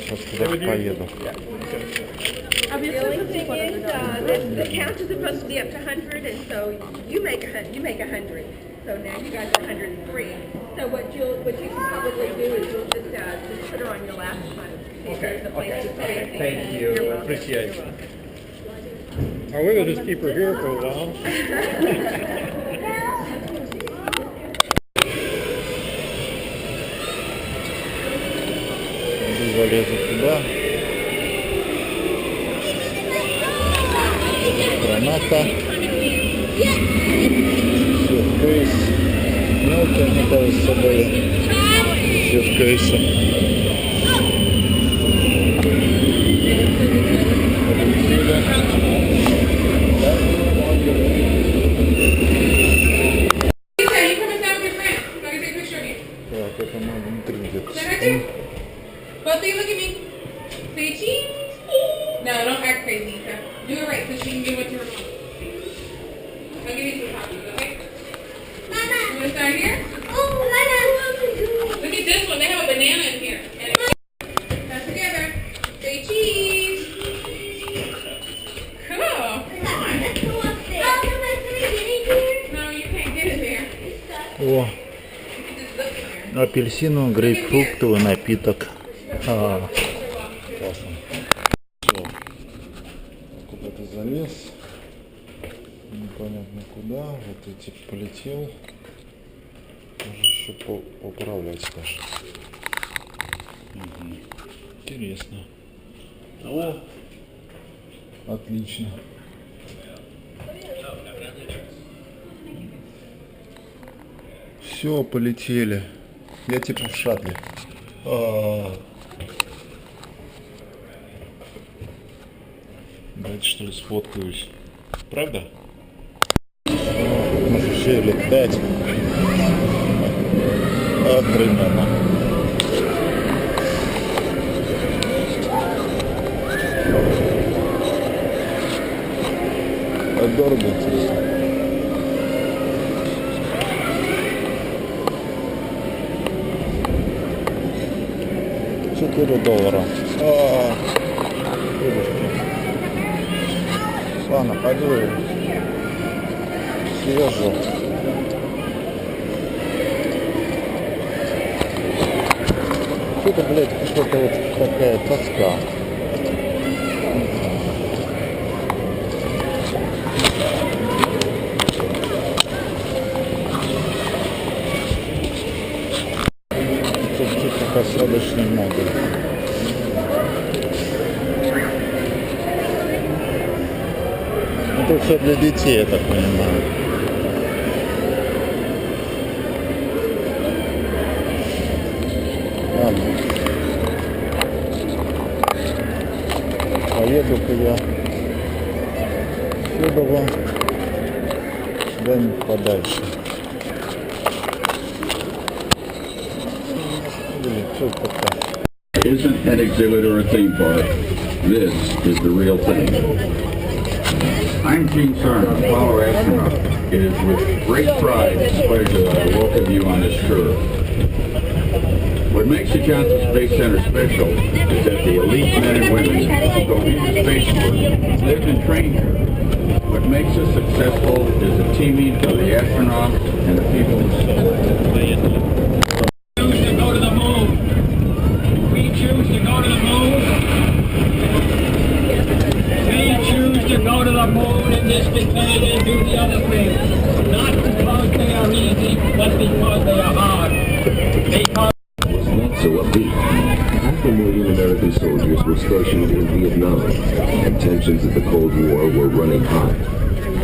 Сейчас куда-то поеду. The only thing is, the count is supposed to be up to 100, and so you make 100. So now you guys are 103. So what you can probably do is you'll just put her on your last one. Okay, Okay. Thank you. You're welcome. Appreciate it. Or we could just keep her here for a while. Залезу туда. Граната. Сюрприз. Мелкая, мне кажется, были сюрпризы. Так, это мы внутри где-то. Both of you look at me. Say cheese. No, don't act crazy. So do it right so she can get what you want. I'll give you some copies, okay? Mama. You want to start here? Oh, Mama. Look at this one. They have a banana in here. Now together. Say cheese. Cool. Come on. No, you can't get it there. О, You can just look in there. апельсиново-грейпфруктовый напиток. Классно. Все. Куда-то залез. Непонятно куда. Вот эти полетел. Можно еще поуправлять даже. Угу. Интересно. О! Отлично. Все, полетели. Я типа в шаттле. Давайте что ли сфоткаюсь. Правда? Может еще лет 5. Примерно. Дорого, интересно. $4. Ладно, пойду съезжу. Что-то, блядь, что-то вот такая тоска. Тут типа посадочный модуль. Это все для детей, я так понимаю. Ладно. Поеду-ка я сюда куда-нибудь подальше. Блин, что это такое? Isn't an exhibit or a theme park. This is the real thing. I'm Gene Cernan, Apollo astronaut. It is with great pride and pleasure that I welcome you on this tour. What makes the Johnson Space Center special is that the elite men and women who go into space work live and train here. What makes us successful is the teaming of the astronauts and the people who choose to go to the moon. We choose to go to the moon. We choose to go to the moon in this decade and do the other things. Not because they are easy, but because they are hard. Because was not so upbeat. 500,000 American soldiers were stationed in Vietnam, and tensions of the Cold War were running high.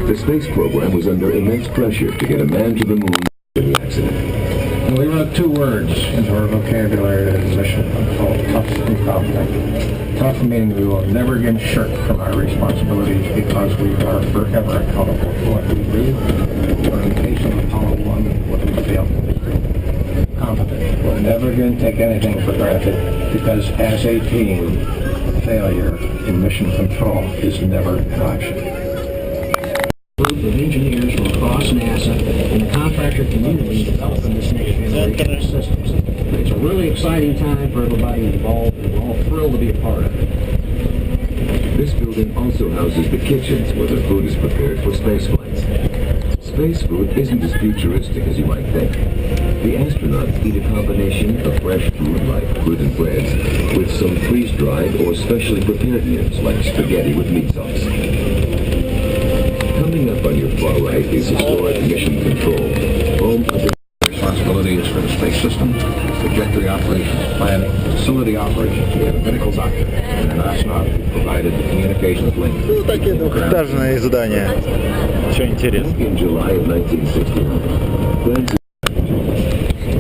The space program was under immense pressure to get a man to the moon in the accident. We wrote two words into our vocabulary at Mission Control: tough and confident. Tough meaning we will never again shirk from our responsibilities because we are forever accountable for what we do. Or in the case of Apollo 1, what we failed to do. Confident. We'll never again take anything for granted because as a team, failure in mission control is never an option. We're group of engineers from across NASA and the contractor community developing this next generation of systems. It's a really exciting time for everybody involved, and we're all thrilled to be a part of it. This building also houses the kitchens where the food is prepared for space flights. Space food isn't as futuristic as you might think. The astronauts eat a combination of fresh food like fruit and breads with some freeze-dried or specially prepared meals like spaghetti with meat sauce. Coming up on your far right is historic mission control, home of the Responsibility is for the space system, trajectory operations, planning, facility operations. We have a medical doctor and an astronaut who provided the communications link. Ну, такие двухэтажные здания. Что интересно. In July of 1969,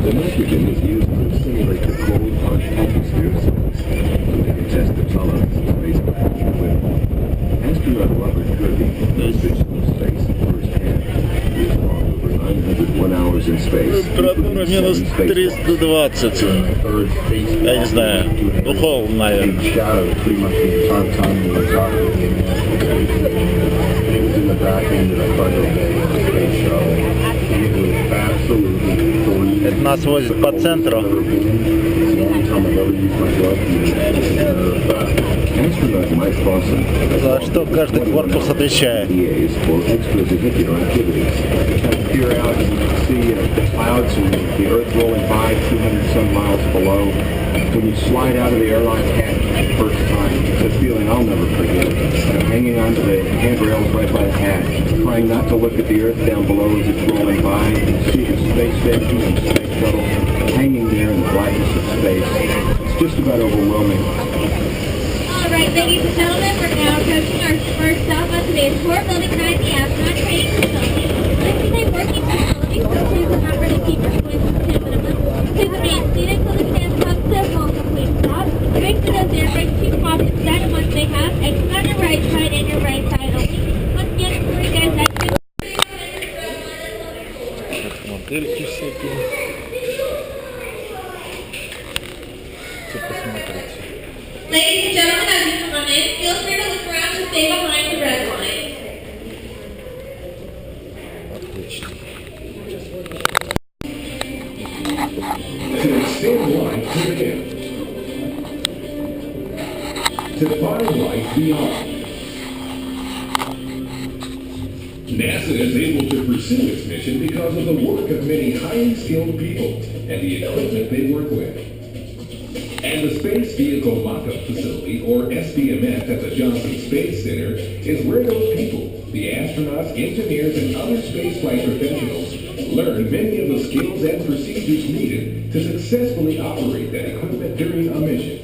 the nitrogen is used to simulate the cold, harsh atmosphere of space, so they can test the tolerance of space propulsion equipment. Astronaut Robert Kirby knows this from space firsthand. He has walked over 901 hours in space. Температура минус 320. Я не знаю. Ну, холодно, наверное. Shadow pretty much the entire time we were talking. It was in the back end of the cargo bay of the space shuttle. It was absolutely freezing. Это нас возит по центру. Astronaut Mike Fossum За что каждый корпус отвечает. PAs for extravehicular activities. Peer out and you can see the clouds and the Earth rolling by 200-some miles below. When you slide out of the airline hatch for the first time, it's a feeling I'll never forget. Hanging onto the handrails right by the hatch, trying not to look at the Earth down below as it's rolling by. You can see the space station and the space shuttle hanging there in the blackness of space. It's just about overwhelming. All right, ladies and gentlemen, we're now approaching our first stop on today's tour, Building 9, the astronaut training facility. This is a working facility, so please do not really keep your voices to a minimum. Please remain seated till the stand comes to a full complete stop. Drink to those air brakes, keep them off the set, and once they have, exit on your right side and your right side only. Once again, before you guys exit. Модельки всякие. Все посмотрите. Ladies and gentlemen, as you come on in, feel free to look around to stay behind the red line. Отлично. to extend life to the end, to find life beyond. NASA is able to pursue its mission because of the work of many highly skilled people and the equipment they work with. And the Space Vehicle Mock-Up Facility, or SVMF, at the Johnson Space Center is where those people, the astronauts, engineers, and other spaceflight professionals, learn many of the skills and procedures needed to successfully operate that equipment during a mission.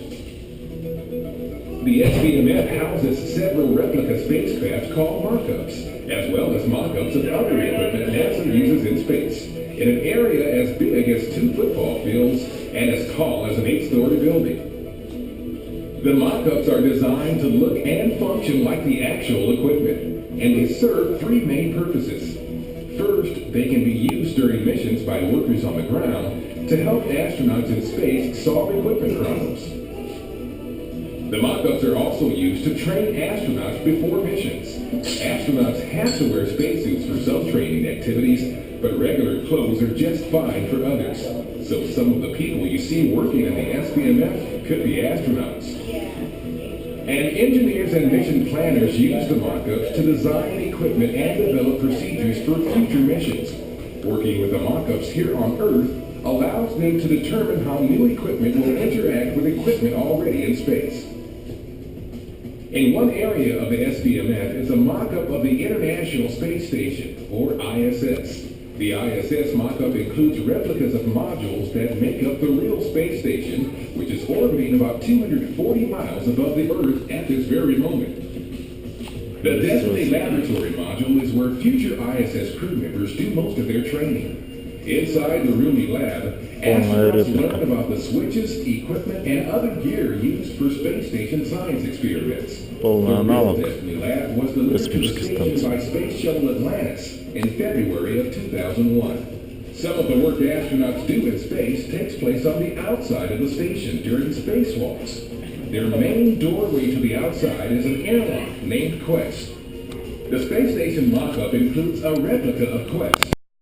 The SVMF houses several replica spacecraft called mock-ups, as well as mock-ups of other equipment NASA uses in space, in an area as big as 2 football fields and as tall as an 8-story building. The mock-ups are designed to look and function like the actual equipment, and they serve 3 main purposes. First, they can be used during missions by workers on the ground to help astronauts in space solve equipment problems. The mock-ups are also used to train astronauts before missions. Astronauts have to wear spacesuits for some training activities, but regular clothes are just fine for others. So some of the people you see working in the SVMF could be astronauts. And engineers and mission planners use the mock-ups to design equipment and develop procedures for future missions. Working with the mock-ups here on Earth allows them to determine how new equipment will interact with equipment already in space. In one area of the SVMF is a mock-up of the International Space Station, or ISS. The ISS mock-up includes replicas of modules that make up the real space station, which is orbiting about 240 miles above the Earth at this very moment. The Destiny Laboratory module is where future ISS crew members do most of their training. Inside the roomy lab, astronauts learn about the switches, equipment, and other gear used for space station science experiments. The real Destiny Lab was delivered to the station by Space Shuttle Atlantis in February of 2001. Some of the work astronauts do in space takes place on the outside of the station during spacewalks. Their main doorway to the outside is an airlock named Quest. The space station lockup includes a replica of Quest,